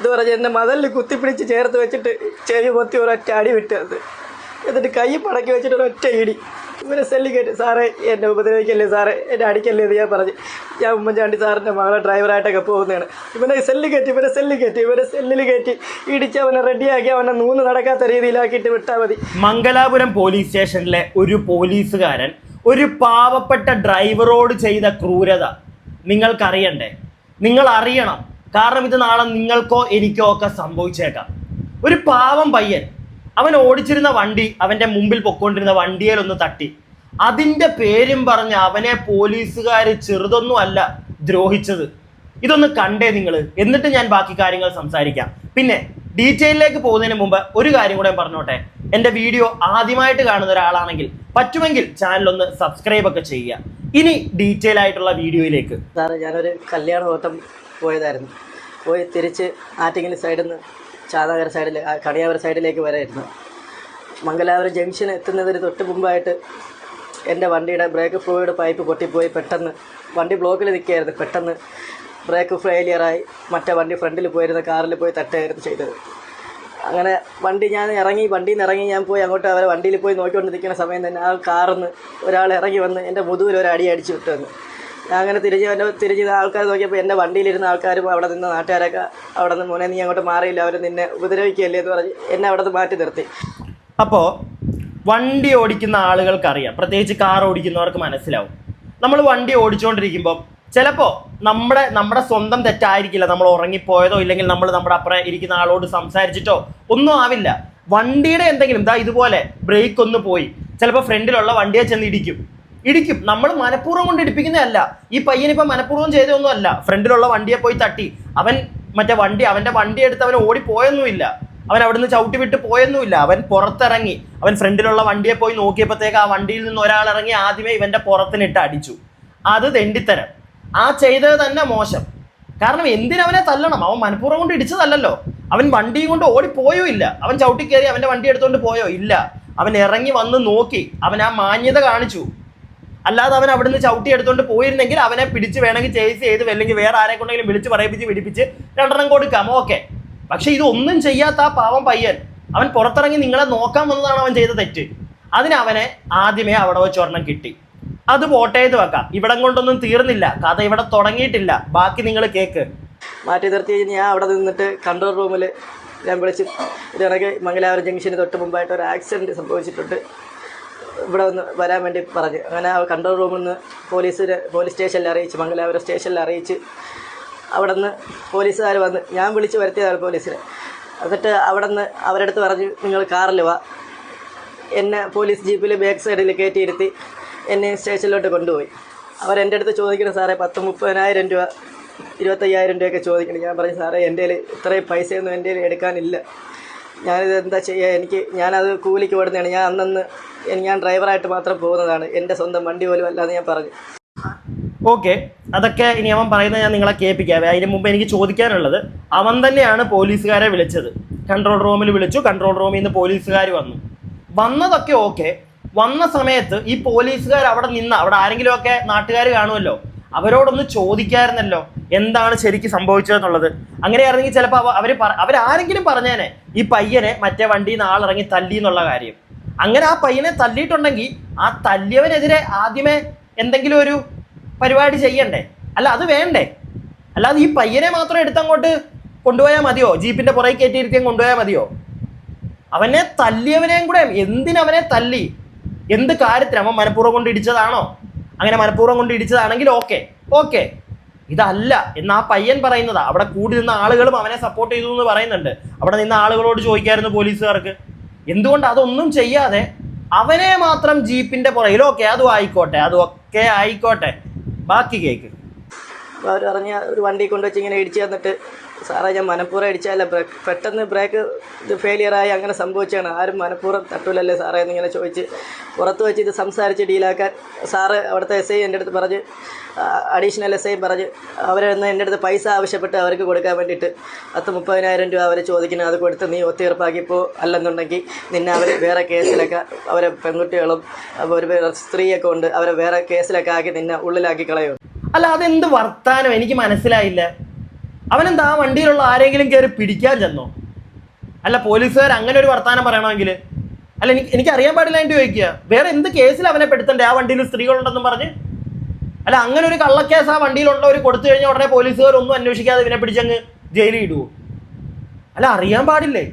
ഇത് പറഞ്ഞ് എന്നെ മതലിൽ കുത്തിപ്പിടിച്ച് ചേർത്ത് വെച്ചിട്ട് ചെവി പൊത്തി ഒരൊറ്റ അടി വിട്ടത്. എന്നിട്ട് കൈ പടക്കി വെച്ചിട്ട് ഒരൊറ്റ ഇടി. ഇവരെ സെല്ലി കയറ്റി. സാറേ എന്നെ ഉപദ്രവിക്കല്ലേ സാറേ, എന്നെ അടിക്കല്ലേ എന്ന് ഞാൻ പറഞ്ഞ്. ഞാൻ ഉമ്മൻചാണ്ടി സാറിൻ്റെ മകളെ ഡ്രൈവറായിട്ടൊക്കെ പോകുന്നതാണ്. ഇവരെ സെല്ലിൽ കയറ്റി ഇടിച്ച് അവനെ റെഡിയാക്കി അവനെ നൂന്ന് നടക്കാത്ത രീതിയിലാക്കിയിട്ട് വിട്ടാൽ മതി. മംഗലാപുരം പോലീസ് സ്റ്റേഷനിലെ ഒരു പോലീസുകാരൻ ഒരു പാവപ്പെട്ട ഡ്രൈവറോട് ചെയ്ത ക്രൂരത നിങ്ങൾക്കറിയണ്ടേ? നിങ്ങൾ അറിയണം. കാരണം ഇത് നാളെ നിങ്ങൾക്കോ എനിക്കോ ഒക്കെ സംഭവിച്ചേക്കാം. ഒരു പാവം പയ്യൻ, അവൻ ഓടിച്ചിരുന്ന വണ്ടി അവൻ്റെ മുമ്പിൽ പൊക്കോണ്ടിരുന്ന വണ്ടിയിലൊന്ന് തട്ടി. അതിൻ്റെ പേരും പറഞ്ഞ് അവനെ പോലീസുകാർ ചെറുതൊന്നും അല്ല ദ്രോഹിച്ചത്. ഇതൊന്ന് കണ്ടേ നിങ്ങൾ, എന്നിട്ട് ഞാൻ ബാക്കി കാര്യങ്ങൾ സംസാരിക്കാം. പിന്നെ ഡീറ്റെയിലേക്ക് പോകുന്നതിന് മുമ്പ് ഒരു കാര്യം കൂടെ പറഞ്ഞോട്ടെ. എൻ്റെ വീഡിയോ ആദ്യമായിട്ട് കാണുന്ന ഒരാളാണെങ്കിൽ പറ്റുമെങ്കിൽ ചാനലൊന്ന് സബ്സ്ക്രൈബ് ഒക്കെ ചെയ്യുക. ഇനി ഡീറ്റെയിൽ ആയിട്ടുള്ള വീഡിയോയിലേക്ക്. സാറേ, ഞാനൊരു കല്യാണ ഓട്ടം പോയതായിരുന്നു. പോയി തിരിച്ച് ആറ്റിങ്ങൽ സൈഡിൽ നിന്ന് ചാതാകര സൈഡിൽ കണിയാവര സൈഡിലേക്ക് വരായിരുന്നു. മംഗലാപുരം ജംഗ്ഷൻ എത്തുന്നതിന് തൊട്ട് മുമ്പായിട്ട് എൻ്റെ വണ്ടിയുടെ ബ്രേക്ക് ഫ്ലൂയിഡ് പൈപ്പ് പൊട്ടിപ്പോയി. പെട്ടെന്ന് വണ്ടി ബ്ലോക്കിൽ നിൽക്കുകയായിരുന്നു. പെട്ടെന്ന് ബ്രേക്ക് ഫെയിലിയറായി മറ്റേ വണ്ടി ഫ്രണ്ടിൽ പോയിരുന്ന കാറിൽ പോയി തട്ടുകയായിരുന്നു ചെയ്തത്. അങ്ങനെ വണ്ടിയിൽ നിന്ന് ഇറങ്ങി ഞാൻ പോയി അങ്ങോട്ട് അവരെ വണ്ടിയിൽ പോയി നോക്കിക്കൊണ്ട് നിൽക്കുന്ന സമയം തന്നെ ആ കാറിൽ നിന്ന് ഒരാൾ ഇറങ്ങി വന്ന് എൻ്റെ മുതുകിൽ ഒരു അടി അടിച്ച് വിട്ടു വന്നു. ഞാൻ അങ്ങനെ തിരിച്ച് ആൾക്കാർ നോക്കിയപ്പോൾ എൻ്റെ വണ്ടിയിലിരുന്ന ആൾക്കാരും അവിടെ നിന്ന് നാട്ടുകാരൊക്കെ അവിടെ നിന്ന് മോനെ നീ അങ്ങോട്ട് മാറിയില്ല, അവർ നിന്നെ ഉപദ്രവിക്കുകയല്ലേ എന്ന് പറഞ്ഞ് എന്നെ അവിടെ നിന്ന് മാറ്റി നിർത്തി. അപ്പോൾ വണ്ടി ഓടിക്കുന്ന ആളുകൾക്കറിയാം, പ്രത്യേകിച്ച് കാർ ഓടിക്കുന്നവർക്ക് മനസ്സിലാവും. നമ്മൾ വണ്ടി ഓടിച്ചുകൊണ്ടിരിക്കുമ്പോൾ ചിലപ്പോൾ നമ്മുടെ സ്വന്തം തെറ്റായിരിക്കില്ല, നമ്മൾ ഉറങ്ങിപ്പോയതോ ഇല്ലെങ്കിൽ നമ്മൾ നമ്മുടെ അപ്പുറം ഇരിക്കുന്ന ആളോട് സംസാരിച്ചിട്ടോ ഒന്നും ആവില്ല. വണ്ടിയുടെ എന്തെങ്കിലും ഇതുപോലെ ബ്രേക്ക് ഒന്ന് പോയി ചിലപ്പോൾ ഫ്രണ്ടിലുള്ള വണ്ടിയെ ചെന്ന് ഇടിക്കും. നമ്മൾ മനഃപൂർവ്വം കൊണ്ട് ഇടിപ്പിക്കുന്നതല്ല. ഈ പയ്യനിപ്പോൾ മനഃപൂർവ്വം ചെയ്തൊന്നും അല്ല. ഫ്രണ്ടിലുള്ള വണ്ടിയെ പോയി തട്ടി. അവൻ അവൻ്റെ വണ്ടി എടുത്ത് അവൻ ഓടിപ്പോയൊന്നുമില്ല. അവൻ അവിടുന്ന് ചവിട്ടി വിട്ട് പോയൊന്നുമില്ല. അവൻ പുറത്തിറങ്ങി അവൻ ഫ്രണ്ടിലുള്ള വണ്ടിയെ പോയി നോക്കിയപ്പോഴത്തേക്ക് ആ വണ്ടിയിൽ നിന്ന് ഒരാൾ ഇറങ്ങി ആദ്യമേ ഇവൻ്റെ പുറത്തിനിട്ട് അടിച്ചു. അത് തെണ്ടിത്തരം. ആ ചെയ്തത് തന്നെ മോശം. കാരണം എന്തിനവനെ തല്ലണം? അവൻ മനഃപൂർവ്വം കൊണ്ട് ഇടിച്ചതല്ലല്ലോ. അവൻ വണ്ടിയും കൊണ്ട് ഓടിപ്പോയോ ഇല്ല. അവൻ ചവിട്ടി കയറി അവൻ്റെ വണ്ടി എടുത്തുകൊണ്ട് പോയോ ഇല്ല. അവൻ ഇറങ്ങി വന്ന് നോക്കി, അവൻ ആ മാന്യത കാണിച്ചു. അല്ലാതെ അവൻ അവിടുന്ന് ചവിട്ടി എടുത്തുകൊണ്ട് പോയിരുന്നെങ്കിൽ അവനെ പിടിച്ച് വേണമെങ്കിൽ ചേസ് ചെയ്ത് അല്ലെങ്കിൽ വേറെ ആരെ കൊണ്ടെങ്കിലും വിളിച്ച് പറയിപ്പിച്ച് പിടിപ്പിച്ച് രണ്ടെണ്ണം കൊടുക്കാം, ഓക്കെ. പക്ഷെ ഇതൊന്നും ചെയ്യാത്ത ആ പാവം പയ്യൻ അവൻ പുറത്തിറങ്ങി നിങ്ങളെ നോക്കാൻ വന്നതാണ് അവൻ ചെയ്ത തെറ്റ്. അതിനവനെ ആദ്യമേ അവിടെ വെച്ച് ഒരെണ്ണം കിട്ടി. അത് പോട്ടേത് വെക്കാം. ഇവിടം കൊണ്ടൊന്നും തീർന്നില്ല, കഥ ഇവിടെ തുടങ്ങിയിട്ടില്ല. ബാക്കി നിങ്ങൾ കേക്ക്. മാറ്റി നിർത്തി ഞാൻ അവിടെ നിന്നിട്ട് കൺട്രോൾ റൂമിൽ ഞാൻ വിളിച്ച് ഇതിനിടയ്ക്ക് മംഗലാപുരം ജംഗ്ഷന് തൊട്ട് മുമ്പായിട്ട് ഒരു ആക്സിഡൻറ്റ് സംഭവിച്ചിട്ടുണ്ട്, ഇവിടെ ഒന്ന് വരാൻ വേണ്ടി പറഞ്ഞു. അങ്ങനെ ആ കൺട്രോൾ റൂമിൽ നിന്ന് പോലീസ് സ്റ്റേഷനിൽ അറിയിച്ച്, മംഗലാപുരം സ്റ്റേഷനിൽ അറിയിച്ച് അവിടെ നിന്ന് പോലീസുകാർ വന്ന് ഞാൻ വിളിച്ച് വരുത്തിയതാണ് പോലീസിനെ. എന്നിട്ട് അവിടെ നിന്ന് അവരുടെ അടുത്ത് പറഞ്ഞു നിങ്ങൾ കാറിൽ വാ. എന്നെ പോലീസ് ജീപ്പിൽ ബാക്ക് സൈഡിൽ കയറ്റിയിരുത്തി എന്നെ സ്റ്റേഷനിലോട്ട് കൊണ്ടുപോയി. അവരെൻ്റെ അടുത്ത് ചോദിക്കണം സാറേ 30,000 രൂപ 25,000 രൂപയൊക്കെ ചോദിക്കണം. ഞാൻ പറഞ്ഞു സാറേ എൻ്റെ കയ്യിൽ ഇത്രയും പൈസയൊന്നും എൻ്റെ കയ്യിൽ എടുക്കാനില്ല, ഞാനിത് എന്താ ചെയ്യുക, ഞാനത് കൂലിക്ക് ഓടുന്നതാണ്, ഞാൻ ഡ്രൈവറായിട്ട് മാത്രം പോകുന്നതാണ്, എൻ്റെ സ്വന്തം വണ്ടി പോലും അല്ലാതെ ഞാൻ പറഞ്ഞു. ഓക്കെ, അതൊക്കെ ഇനി അവൻ പറയുന്നത് ഞാൻ നിങ്ങളെ കേൾപ്പിക്കാം. അതിന് മുമ്പ് എനിക്ക് ചോദിക്കാനുള്ളത്, അവൻ തന്നെയാണ് പോലീസുകാരെ വിളിച്ചത്. കൺട്രോൾ റൂമിൽ വിളിച്ചു, കൺട്രോൾ റൂമിൽ നിന്ന് പോലീസുകാർ വന്നതൊക്കെ ഓക്കെ. വന്ന സമയത്ത് ഈ പോലീസുകാർ അവിടെ ആരെങ്കിലുമൊക്കെ നാട്ടുകാർ കാണുമല്ലോ, അവരോടൊന്ന് ചോദിക്കാമായിരുന്നല്ലോ എന്താണ് ശരിക്കും സംഭവിച്ചതെന്നുള്ളത്. അങ്ങനെയായിരുന്നെങ്കിൽ ചിലപ്പോൾ അവരാരെങ്കിലും പറഞ്ഞേനെ ഈ പയ്യനെ മറ്റേ വണ്ടിയിൽ നിന്ന് ആളിറങ്ങി തല്ലി എന്നുള്ള കാര്യം. അങ്ങനെ ആ പയ്യനെ തല്ലിയിട്ടുണ്ടെങ്കിൽ ആ തല്ലിയവനെതിരെ ആദ്യമേ എന്തെങ്കിലും ഒരു പരിപാടി ചെയ്യണ്ടേ? അല്ല, അത് വേണ്ടേ? അല്ലാതെ ഈ പയ്യനെ മാത്രം എടുത്തങ്ങോട്ട് കൊണ്ടുപോയാൽ മതിയോ? ജീപ്പിൻ്റെ പുറകെ കയറ്റിയിരുത്തിയും കൊണ്ടുപോയാൽ മതിയോ? അവനെ തല്ലിയവനെയും കൂടെ എന്തിനവനെ തല്ലി? എന്ത് കാര്യത്തിന്? അവൻ മനഃപൂർവ്വം കൊണ്ട് ഇടിച്ചതാണോ? അങ്ങനെ മനഃപൂർവ്വം കൊണ്ട് ഇടിച്ചതാണെങ്കിൽ ഓക്കെ. ഇതല്ല എന്ന് ആ പയ്യൻ പറയുന്നതാ. അവിടെ കൂടി നിന്ന ആളുകളും അവനെ സപ്പോർട്ട് ചെയ്തു എന്ന് പറയുന്നുണ്ട്. അവിടെ നിന്ന ആളുകളോട് ചോദിക്കായിരുന്നു പോലീസുകാർക്ക്, എന്തുകൊണ്ട് അതൊന്നും ചെയ്യാതെ അവനെ മാത്രം ജീപ്പിൻ്റെ പുറകിൽ? ഓക്കെ, അതൊക്കെ ആയിക്കോട്ടെ, ബാക്കി കേക്ക്. അവർ പറഞ്ഞ ഒരു വണ്ടി കൊണ്ടുവച്ച് ഇങ്ങനെ ഇടിച്ചു തന്നിട്ട്, സാറേ ഞാൻ മനഃപൂർവ്വം ഇടിച്ചതല്ല, പെട്ടെന്ന് ബ്രേക്ക് ഫെയിലിയറായി അങ്ങനെ സംഭവിച്ചാണ്, ആരും മനഃപൂർവ്വം തട്ടൂലല്ലേ സാറേ എന്നിങ്ങനെ ചോദിച്ച് പുറത്ത് വെച്ച് ഇത് സംസാരിച്ച് ഡീലാക്കാൻ സാറ് അവിടുത്തെ SI എൻ്റെ അടുത്ത് പറഞ്ഞ്, അഡീഷണൽ SI പറഞ്ഞ് അവരെന്ന് എൻ്റെ അടുത്ത് പൈസ ആവശ്യപ്പെട്ട് അവർക്ക് കൊടുക്കാൻ വേണ്ടിയിട്ട് 30,000 രൂപ അവർ ചോദിക്കുന്നത്. അത് കൊടുത്ത് നീ ഒത്തീർപ്പാക്കിപ്പോൾ, അല്ലെന്നുണ്ടെങ്കിൽ നിന്നെ അവർ വേറെ കേസിലൊക്കെ, അവരെ പെൺകുട്ടികളും ഒരു സ്ത്രീയൊക്കെ ഉണ്ട്, അവരെ വേറെ കേസിലൊക്കെ ആക്കി നിന്നെ ഉള്ളിലാക്കി കളയും. അല്ല, അതെന്ത് വർത്താനം? എനിക്ക് മനസ്സിലായില്ല. അവനെന്താ ആ വണ്ടിയിലുള്ള ആരെങ്കിലും കയറി പിടിക്കാൻ ചെന്നോ? അല്ല പോലീസുകാർ അങ്ങനെ ഒരു വർത്താനം പറയണമെങ്കിൽ അല്ല എനിക്ക് അറിയാൻ പാടില്ല എന്ന് ചോദിക്കുക. വേറെ എന്ത് കേസിൽ അവനെ പെടുത്തണ്ടേ? ആ വണ്ടിയിൽ സ്ത്രീകളുണ്ടെന്നും പറഞ്ഞ് അല്ല അങ്ങനെ ഒരു കള്ളക്കേസ് ആ വണ്ടിയിലുള്ളവർ കൊടുത്തു കഴിഞ്ഞാൽ ഉടനെ പോലീസുകാർ ഒന്നും അന്വേഷിക്കാതെ ഇവനെ പിടിച്ചങ്ങ് ജയിലിൽ ഇടുവോ? അല്ല അറിയാൻ പാടില്ലേ?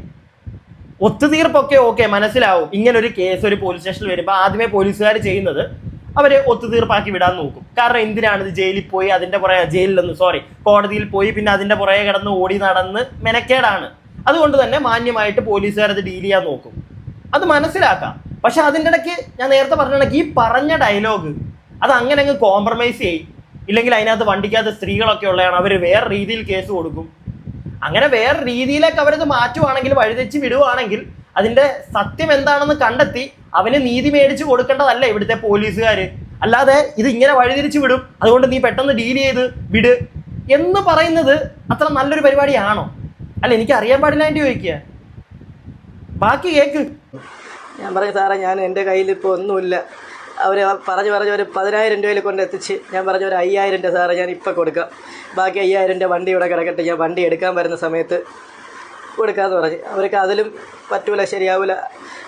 ഒത്തുതീർപ്പൊക്കെ ഓക്കെ മനസ്സിലാവും. ഇങ്ങനൊരു കേസ് ഒരു പോലീസ് സ്റ്റേഷനിൽ വരുമ്പോൾ ആദ്യമേ പോലീസുകാർ ചെയ്യുന്നത് അവരെ ഒത്തുതീർപ്പാക്കി വിടാൻ നോക്കും. കാരണം എന്തിനാണ് ഇത് ജയിലിൽ പോയി അതിന്റെ പുറകെ കോടതിയിൽ പോയി പിന്നെ അതിന്റെ പുറകെ കിടന്ന് ഓടി നടന്ന് മെനക്കേടാണ്. അതുകൊണ്ട് തന്നെ മാന്യമായിട്ട് പോലീസുകാർ അത് ഡീൽ ചെയ്യാൻ നോക്കും. അത് മനസ്സിലാക്കാം. പക്ഷെ അതിൻ്റെ ഇടയ്ക്ക് ഞാൻ നേരത്തെ പറഞ്ഞ ഈ പറഞ്ഞ ഡയലോഗ് അത് അങ്ങനെ അങ്ങ് കോംപ്രമൈസ് ചെയ്യും. ഇല്ലെങ്കിൽ അതിനകത്ത് വണ്ടിക്കകത്ത് സ്ത്രീകളൊക്കെ ഉള്ളതാണ്, അവർ വേറെ രീതിയിൽ കേസ് കൊടുക്കും. അങ്ങനെ വേറെ രീതിയിലേക്ക് അവരത് മാറ്റുവാണെങ്കിൽ, വഴിതെച്ച് വിടുവാണെങ്കിൽ അതിന്റെ സത്യം എന്താണെന്ന് കണ്ടെത്തി അവന് നീതി മേടിച്ച് കൊടുക്കേണ്ടതല്ല ഇവിടുത്തെ പോലീസുകാർ. അല്ലാതെ ഇത് ഇങ്ങനെ വഴിതിരിച്ചു വിടും, അതുകൊണ്ട് നീ പെട്ടെന്ന് ഡീൽ ചെയ്ത് വിട് എന്ന് പറയുന്നത് അത്ര നല്ലൊരു പരിപാടിയാണോ? അല്ല എനിക്ക് അറിയാൻ പാടില്ല എന്ന് ചോദിക്കുക. ബാക്കി കേക്ക്. ഞാൻ പറയും സാറേ, ഞാൻ എൻ്റെ കയ്യിൽ ഇപ്പോൾ ഒന്നുമില്ല. അവർ പറഞ്ഞ് ഒരു 10,000 രൂപയിൽ കൊണ്ട് എത്തിച്ച് ഞാൻ പറഞ്ഞ ഒരു 5,000 രൂപ സാറേ ഞാൻ ഇപ്പം കൊടുക്കാം, ബാക്കി 5,000 രൂപ വണ്ടി ഇവിടെ കിടക്കട്ടെ, ഞാൻ വണ്ടി എടുക്കാൻ വരുന്ന സമയത്ത് കൊടുക്കാമെന്ന് പറഞ്ഞ്. അവർക്ക് അതിലും പറ്റൂല, ശരിയാവില്ല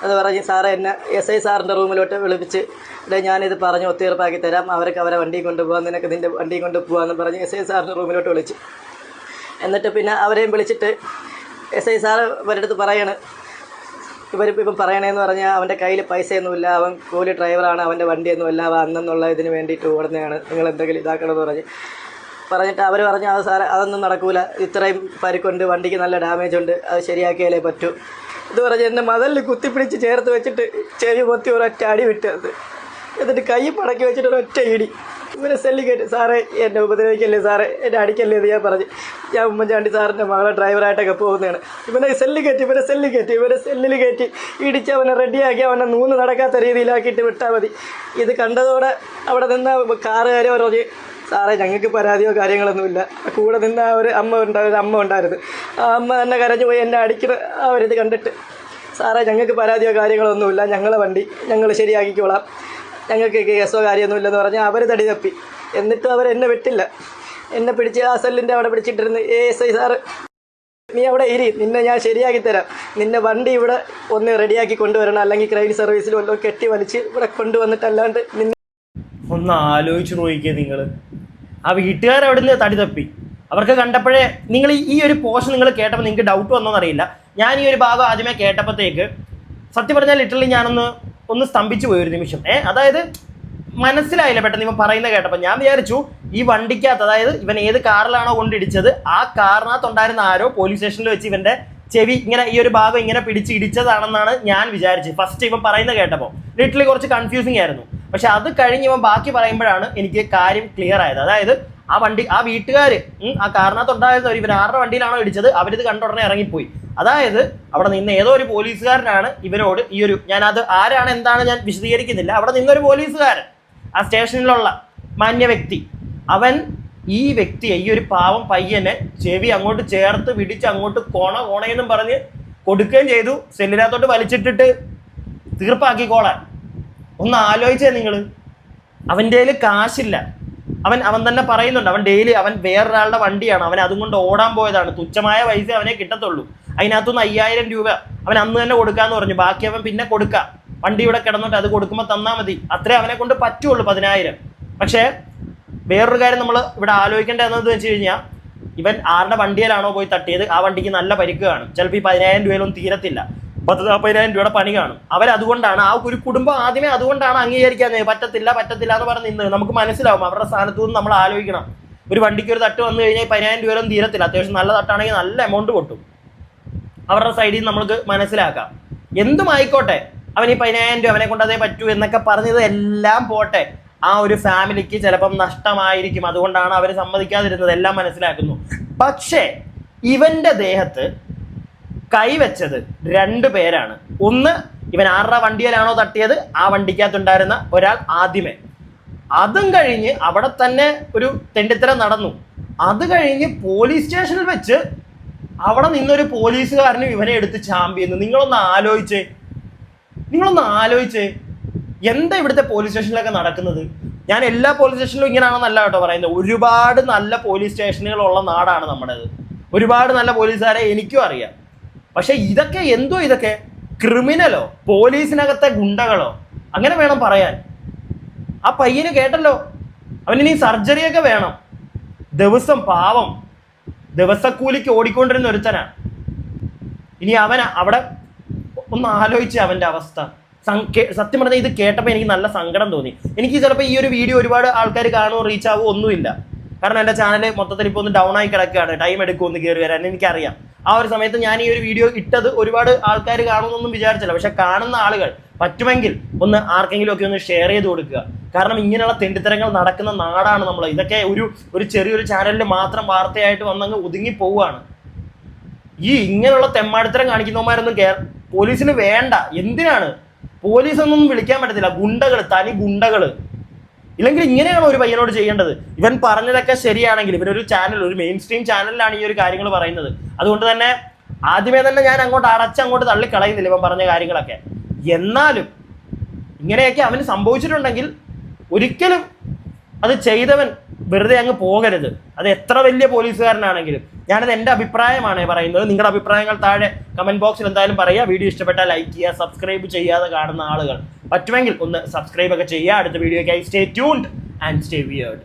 എന്ന് പറഞ്ഞ് സാറേ എന്നെ SI സാറിൻ്റെ റൂമിലോട്ട് വിളിപ്പിച്ച് ഞാനിത് പറഞ്ഞ് ഒത്തീർപ്പാക്കി തരാം, അവർക്ക് അവരെ വണ്ടി കൊണ്ടുപോകാം, നിനക്ക് നിൻ്റെ വണ്ടി കൊണ്ട് പോകാമെന്ന് പറഞ്ഞ് SI സാറിൻ്റെ റൂമിലോട്ട് വിളിച്ച്. എന്നിട്ട് പിന്നെ അവരെയും വിളിച്ചിട്ട് SI സാറ് ഇവരടുത്ത് പറയാണ്, ഇവരിപ്പം പറയണേന്ന് പറഞ്ഞാൽ അവൻ്റെ കയ്യിൽ പൈസയൊന്നുമില്ല, അവൻ കൂലി ഡ്രൈവറാണ്, അവൻ്റെ വണ്ടിയൊന്നുമില്ല, അവൻ അന്നെന്നുള്ള ഇതിന് വേണ്ടിയിട്ട് ഓടുന്നതാണ്, നിങ്ങൾ എന്തെങ്കിലും ഇതാക്കണമെന്ന് പറഞ്ഞിട്ട് അവർ പറഞ്ഞു അത് സാറേ അതൊന്നും നടക്കൂല, ഇത്രയും പരിക്കുണ്ട്, വണ്ടിക്ക് നല്ല ഡാമേജ് ഉണ്ട്, അത് ശരിയാക്കിയാലേ പറ്റൂ ഇത് പറഞ്ഞ് എന്നെ മതലിൽ കുത്തിപ്പിടിച്ച് ചേർത്ത് വെച്ചിട്ട് ചെവി പൊത്തി ഒരൊറ്റ അടി വിട്ടത്. എന്നിട്ട് കൈ പടക്കി വെച്ചിട്ട് ഒരൊറ്റ ഇടി. ഇവരെ സെല്ലിൽ കയറ്റി. സാറേ എന്നെ ഉപദ്രവിക്കല്ലേ സാറേ, എന്നെ അടിക്കല്ലേ എന്ന് ഞാൻ പറഞ്ഞു. ഞാൻ ഉമ്മൻചാണ്ടി സാറിൻ്റെ മകളെ ഡ്രൈവറായിട്ടൊക്കെ പോകുന്നതാണ്. ഇവരെ സെല്ലിൽ കയറ്റി ഇടിച്ച് അവനെ റെഡിയാക്കി അവനെ നൂന്ന് നടക്കാത്ത രീതിയിലാക്കിയിട്ട് വിട്ടാൽ മതി. ഇത് കണ്ടതോടെ അവിടെ നിന്ന് കാറുകാരെ പറഞ്ഞ് സാറേ ഞങ്ങൾക്ക് പരാതിയോ കാര്യങ്ങളൊന്നുമില്ല, കൂടെ നിന്ന് ആ ഒരു അമ്മ ഉണ്ടായിരുന്നു, ആ അമ്മ തന്നെ കരഞ്ഞു പോയി എന്നെ അടിക്കുന്ന ആ ഒരു ഇത് കണ്ടിട്ട്. സാറേ ഞങ്ങൾക്ക് പരാതിയോ കാര്യങ്ങളൊന്നുമില്ല, ഞങ്ങളെ വണ്ടി ഞങ്ങൾ ശരിയാക്കിക്കോളാം, ഞങ്ങൾക്ക് കേസോ കാര്യമൊന്നുമില്ലെന്ന് പറഞ്ഞാൽ അവർ തടി തപ്പി. എന്നിട്ടും അവരെന്നെ വിട്ടില്ല. എന്നെ പിടിച്ച് ആ സെല്ലിൻ്റെ അവിടെ പിടിച്ചിട്ടിരുന്ന് SI സാറ് നീ അവിടെ നിന്നെ ഞാൻ ശരിയാക്കി തരാം, നിന്നെ വണ്ടി ഇവിടെ ഒന്ന് റെഡിയാക്കി കൊണ്ടുവരണം, അല്ലെങ്കിൽ ക്രൈം സർവീസിൽ വല്ലതും കെട്ടി വലിച്ച് ഇവിടെ കൊണ്ടുവന്നിട്ടല്ലാണ്ട് നിന്നെ ഒന്ന് ആലോചിച്ച് നോക്കിയേ നിങ്ങൾ. ആ വീട്ടുകാർ അവിടെ നിന്ന് തടി തപ്പി. അവർക്ക് കണ്ടപ്പോഴേ നിങ്ങൾ ഈ ഒരു പോർഷൻ നിങ്ങൾ കേട്ടപ്പോൾ നിങ്ങൾക്ക് ഡൗട്ട് വന്നോന്നറിയില്ല. ഞാൻ ഈ ഒരു ഭാഗം ആദ്യമേ കേട്ടപ്പോഴത്തേക്ക് സത്യം പറഞ്ഞാൽ ലിറ്ററലി ഒന്ന് സ്തംഭിച്ചു പോയൊരു നിമിഷം. അതായത് മനസ്സിലായില്ല പെട്ടെന്ന് ഇവൻ പറയുന്നത് കേട്ടപ്പോൾ. ഞാൻ വിചാരിച്ചു ഈ വണ്ടിക്കകത്ത്, അതായത് ഇവൻ ഏത് കാറിലാണോ കൊണ്ടിടിച്ചത് ആ കാറിനകത്തുണ്ടായിരുന്ന ആരോ പോലീസ് സ്റ്റേഷനിൽ വെച്ച് ഇവന്റെ ചെവി ഇങ്ങനെ ഈ ഒരു ഭാഗം ഇങ്ങനെ പിടിച്ച് ഇടിച്ചതാണെന്നാണ് ഞാൻ വിചാരിച്ചത് ഫസ്റ്റ് ഇവൻ പറയുന്നത് കേട്ടപ്പോൾ. ലിറ്ററലി കുറച്ച് കൺഫ്യൂസിങ് ആയിരുന്നു. പക്ഷെ അത് കഴിഞ്ഞ് ഇവൻ ബാക്കി പറയുമ്പോഴാണ് എനിക്ക് കാര്യം ക്ലിയർ ആയത്. അതായത് ആ വീട്ടുകാർ ആ കാറിനകത്തുണ്ടായിരുന്നവർ ഇവൻ ആരുടെ വണ്ടിയിലാണോ ഇടിച്ചത് അവരിത് കണ്ടുടനെ ഇറങ്ങിപ്പോയി. അതായത് അവിടെ നിന്ന് ഏതോ ഒരു പോലീസുകാരനാണ് ഇവരോട് ഞാനത് ആരാണ് എന്താണ് ഞാൻ വിശദീകരിക്കുന്നില്ല, അവിടെ നിന്നൊരു പോലീസുകാരൻ, ആ സ്റ്റേഷനിലുള്ള മാന്യ വ്യക്തി, അവൻ ഈ വ്യക്തിയെ, ഈ ഒരു പാവം പയ്യനെ ചെവി അങ്ങോട്ട് ചേർത്ത് പിടിച്ച് അങ്ങോട്ട് കോണയെന്നും പറഞ്ഞ് കൊടുക്കുകയും ചെയ്തു. സെല്ലിനകത്തോട്ട് വലിച്ചിട്ടിട്ട് തീർപ്പാക്കിക്കോളാൻ. ഒന്ന് ആലോചിച്ചേ നിങ്ങൾ. അവൻ്റെ കയ്യിൽ കാശില്ല. അവൻ തന്നെ പറയുന്നുണ്ട്, അവൻ വേറൊരാളുടെ വണ്ടിയാണ്, അവൻ അതും കൊണ്ട് ഓടാൻ പോയതാണ്, തുച്ഛമായ പൈസ അവനെ കിട്ടത്തുള്ളൂ, അതിനകത്തുനിന്ന് 5,000 രൂപ അവൻ അന്ന് തന്നെ കൊടുക്കാന്ന് പറഞ്ഞു, ബാക്കി അവൻ പിന്നെ കൊടുക്കാം, വണ്ടി ഇവിടെ കിടന്നിട്ട് അത് കൊടുക്കുമ്പോൾ തന്നാൽ മതി, അത്രേ അവനെ കൊണ്ട് പറ്റുള്ളൂ 10,000. പക്ഷേ വേറൊരു കാര്യം നമ്മൾ ഇവിടെ ആലോചിക്കേണ്ടത് എന്താണെന്ന് വെച്ച് കഴിഞ്ഞാൽ, ഇവൻ ആരുടെ വണ്ടിയിലാണോ പോയി തട്ടിയത് ആ വണ്ടിക്ക് നല്ല പരിക്ക് കാണും. ചിലപ്പോൾ ഈ 10,000 രൂപയിലൊന്നും തീരത്തില്ല, 40,000 രൂപയുടെ പണി കാണും. അവരതുകൊണ്ടാണ്, ആ ഒരു കുടുംബം ആദ്യമേ അതുകൊണ്ടാണ് അംഗീകരിക്കാൻ പറ്റത്തില്ല എന്ന് പറഞ്ഞ് നിന്ന് നമുക്ക് മനസ്സിലാവും. അവരുടെ സ്ഥാനത്തു നിന്ന് നമ്മൾ ആലോചിക്കണം. ഒരു വണ്ടിക്ക് ഒരു തട്ട് വന്നു കഴിഞ്ഞാൽ 10,000 രൂപയിലൊന്നും തീരത്തില്ല. അത്യാവശ്യം നല്ല തട്ടാണെങ്കിൽ നല്ല എമൗണ്ട് പൊട്ടും. അവരുടെ സൈഡിൽ നിന്ന് നമുക്ക് മനസ്സിലാക്കാം. എന്തും ആയിക്കോട്ടെ, അവൻ ഈ 10,000 രൂപ അവനെ കൊണ്ട് അതേ പറ്റൂ എന്നൊക്കെ പറഞ്ഞത് എല്ലാം പോട്ടെ, ആ ഒരു ഫാമിലിക്ക് ചിലപ്പം നഷ്ടമായിരിക്കും, അതുകൊണ്ടാണ് അവർ സമ്മതിക്കാതിരുന്നത്, എല്ലാം മനസ്സിലാക്കുന്നു. പക്ഷേ ഇവന്റെ ദേഹത്ത് കൈവച്ചത് 2 പേരാണ്. ഒന്ന്, ഇവൻ ആരുടെ വണ്ടിയിലാണോ തട്ടിയത് ആ വണ്ടിക്കകത്തുണ്ടായിരുന്ന ഒരാൾ ആദ്യമേ. അതും കഴിഞ്ഞ് അവിടെ തന്നെ ഒരു തെണ്ടിത്തരം നടന്നു. അത് കഴിഞ്ഞ് പോലീസ് സ്റ്റേഷനിൽ വെച്ച് അവിടെ നിന്നൊരു പോലീസുകാരനും ഇവനെ എടുത്ത് ചാമ്പിയെന്ന്. നിങ്ങളൊന്ന് ആലോചിച്ചേ. എന്താ ഇവിടുത്തെ പോലീസ് സ്റ്റേഷനിലൊക്കെ നടക്കുന്നത്? ഞാൻ എല്ലാ പോലീസ് സ്റ്റേഷനിലും ഇങ്ങനെയാണെന്നല്ല കേട്ടോ പറയുന്നത്. ഒരുപാട് നല്ല പോലീസ് സ്റ്റേഷനുകളുള്ള നാടാണ് നമ്മുടേത്. ഒരുപാട് നല്ല പോലീസുകാരെ എനിക്കും അറിയാം. പക്ഷെ ഇതൊക്കെ എന്തോ, ഇതൊക്കെ ക്രിമിനലോ പോലീസിനകത്തെ ഗുണ്ടകളോ അങ്ങനെ വേണം പറയാൻ. ആ പയ്യന് കേട്ടല്ലോ, അവനിനി സർജറിയൊക്കെ വേണം. ദിവസം പാവം ദിവസക്കൂലിക്ക് ഓടിക്കൊണ്ടിരുന്ന ഒരുത്തനാ. ഇനി അവൻ അവിടെ ഒന്ന് ആലോചിച്ച് അവൻ്റെ അവസ്ഥ. സത്യം പറഞ്ഞാൽ ഇത് കേട്ടപ്പോൾ എനിക്ക് നല്ല സങ്കടം തോന്നി. എനിക്ക് ചിലപ്പോൾ ഈ ഒരു വീഡിയോ ഒരുപാട് ആൾക്കാർ കാണുമോ റീച്ച് ആവുമോ ഒന്നുമില്ല. കാരണം എൻ്റെ ചാനൽ മൊത്തത്തിൽ ഇപ്പോൾ ഒന്ന് ഡൗൺ ആയി കിടക്കുകയാണ്. ടൈം എടുക്കുമെന്ന് കയറി വരാൻ എനിക്കറിയാം. ആ ഒരു സമയത്ത് ഞാൻ ഈ ഒരു വീഡിയോ ഇട്ടത് ഒരുപാട് ആൾക്കാർ കാണുമെന്നൊന്നും വിചാരിച്ചില്ല. പക്ഷെ കാണുന്ന ആളുകൾ പറ്റുമെങ്കിൽ ഒന്ന് ആർക്കെങ്കിലും ഒക്കെ ഒന്ന് ഷെയർ ചെയ്ത് കൊടുക്കുക. കാരണം ഇങ്ങനെയുള്ള തെണ്ടിത്തരങ്ങൾ നടക്കുന്ന നാടാണ് നമ്മൾ. ഇതൊക്കെ ഒരു ചെറിയൊരു ചാനലിൽ മാത്രം വാർത്തയായിട്ട് വന്നങ്ങ് ഒതുങ്ങി പോവുകയാണ്. ഇങ്ങനെയുള്ള തെമ്മാടിത്തരം കാണിക്കുന്നവന്മാരൊന്നും പോലീസിന് വേണ്ട. എന്തിനാണ്? പോലീസൊന്നും വിളിക്കാൻ പറ്റത്തില്ല. ഗുണ്ടകൾ, തനി ഗുണ്ടകൾ. ഇല്ലെങ്കിൽ ഇങ്ങനെയാണ് ഒരു പയ്യനോട് ചെയ്യേണ്ടത്. ഇവൻ പറഞ്ഞതൊക്കെ ശരിയാണെങ്കിൽ, ഇവരൊരു ചാനൽ, ഒരു മെയിൻ സ്ട്രീം ചാനലിലാണ് ഈ ഒരു കാര്യങ്ങൾ പറയുന്നത്. അതുകൊണ്ട് തന്നെ ആദ്യമേ തന്നെ ഞാൻ അങ്ങോട്ട് തള്ളിക്കളയുന്നില്ല ഇവൻ പറഞ്ഞ കാര്യങ്ങളൊക്കെ. എന്നാലും ഇങ്ങനെയൊക്കെ അവന് സംഭവിച്ചിട്ടുണ്ടെങ്കിൽ ഒരിക്കലും അത് ചെയ്തവൻ വെറുതെ അങ്ങ് പോകരുത്. അത് എത്ര വലിയ പോലീസുകാരനാണെങ്കിലും. ഞാനത് എൻ്റെ അഭിപ്രായമാണ് പറയുന്നത്. നിങ്ങളുടെ അഭിപ്രായങ്ങൾ താഴെ കമൻറ്റ് ബോക്സിൽ എന്തായാലും പറയുക. വീഡിയോ ഇഷ്ടപ്പെട്ടാൽ ലൈക്ക് ചെയ്യുക. സബ്സ്ക്രൈബ് ചെയ്യാതെ കാണുന്ന ആളുകൾ പറ്റുമെങ്കിൽ ഒന്ന് സബ്സ്ക്രൈബ് ഒക്കെ ചെയ്യുക. അടുത്ത വീഡിയോയ്ക്കായി stay tuned and stay weird.